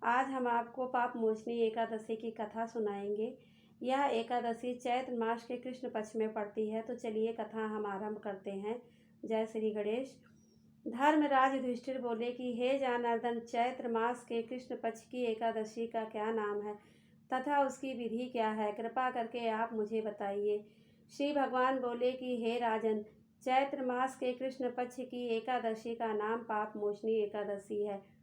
आज हम आपको पाप मोचनी एकादशी की कथा सुनाएंगे। यह एकादशी चैत्र मास के कृष्ण पक्ष में पड़ती है। तो चलिए कथा हम आरंभ करते हैं। जय श्री गणेश। धर्मराज युधिष्ठिर बोले कि हे जनार्दन, चैत्र मास के कृष्ण पक्ष की एकादशी का क्या नाम है तथा उसकी विधि क्या है, कृपा करके आप मुझे बताइए। श्री भगवान बोले कि हे राजन, चैत्र मास के कृष्ण पक्ष की एकादशी का नाम पाप मोचनी एकादशी है।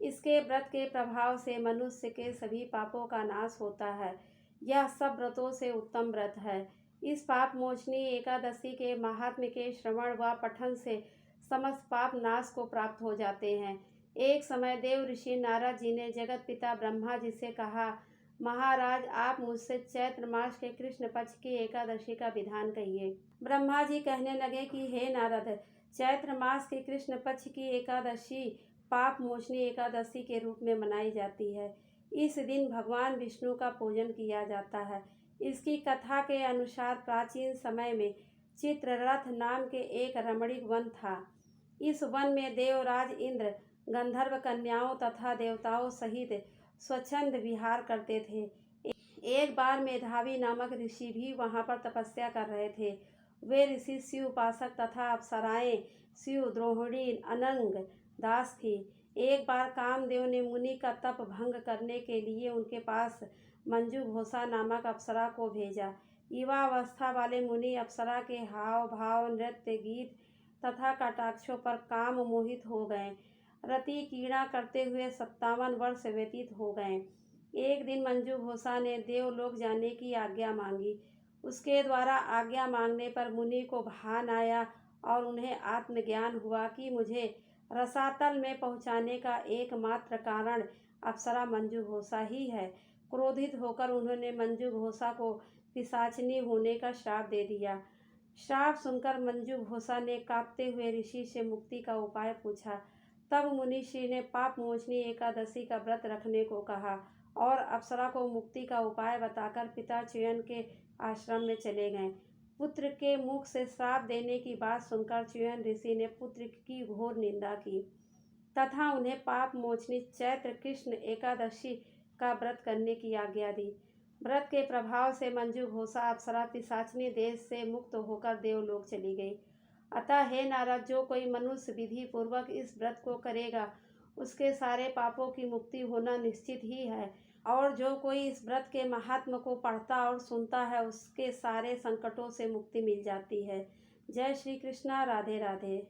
इसके व्रत के प्रभाव से मनुष्य के सभी पापों का नाश होता है। यह सब व्रतों से उत्तम व्रत है। इस पाप मोचनी एकादशी के महात्म्य के श्रवण व पठन से समस्त पाप नाश को प्राप्त हो जाते हैं। एक समय देव ऋषि नारद जी ने जगत पिता ब्रह्मा जी से कहा, महाराज, आप मुझसे चैत्र मास के कृष्ण पक्ष की एकादशी का विधान कहिए। ब्रह्मा जी कहने लगे कि हे नारद, चैत्र मास के कृष्ण पक्ष की एकादशी पाप मोचनी एकादशी के रूप में मनाई जाती है। इस दिन भगवान विष्णु का पूजन किया जाता है। इसकी कथा के अनुसार प्राचीन समय में चित्ररथ नाम के एक रमणीक वन था। इस वन में देवराज इंद्र गंधर्व कन्याओं तथा देवताओं सहित स्वच्छंद विहार करते थे। एक बार मेधावी नामक ऋषि भी वहां पर तपस्या कर रहे थे। वे ऋषि शिव उपासक तथा अप्सराएं शिव द्रोहिणी अनंग दास थी। एक बार कामदेव ने मुनि का तप भंग करने के लिए उनके पास मंजू घोषा नामक अप्सरा को भेजा। युवावस्था वाले मुनि अप्सरा के हाव भाव, नृत्य, गीत तथा कटाक्षों पर काम मोहित हो गए। रति क्रीड़ा करते हुए 57 वर्ष व्यतीत हो गए। एक दिन मंजू घोषा ने देवलोक जाने की आज्ञा मांगी। उसके द्वारा आज्ञा मांगने पर मुनि को भान आया और उन्हें आत्मज्ञान हुआ कि मुझे रसातल में पहुंचाने का एकमात्र कारण अप्सरा मंजू घोषा ही है। क्रोधित होकर उन्होंने मंजू घोषा को पिशाचिनी होने का श्राप दे दिया। श्राप सुनकर मंजू घोषा ने कांपते हुए ऋषि से मुक्ति का उपाय पूछा। तब मुनिश्री ने पाप मोचनी एकादशी का व्रत रखने को कहा और अप्सरा को मुक्ति का उपाय बताकर पिता च्युयन के आश्रम में चले गए। पुत्र के मुख से श्राप देने की बात सुनकर च्युयन ऋषि ने पुत्र की घोर निंदा की तथा उन्हें पाप मोचनी चैत्र कृष्ण एकादशी का व्रत करने की आज्ञा दी। व्रत के प्रभाव से मंजू घोषा अप्सरा पिशाचिनी देश से मुक्त होकर देवलोक चली गई। अतः हे नारद, जो कोई मनुष्य विधि पूर्वक इस व्रत को करेगा उसके सारे पापों की मुक्ति होना निश्चित ही है, और जो कोई इस व्रत के महात्म को पढ़ता और सुनता है उसके सारे संकटों से मुक्ति मिल जाती है। जय श्री कृष्णा। राधे राधे।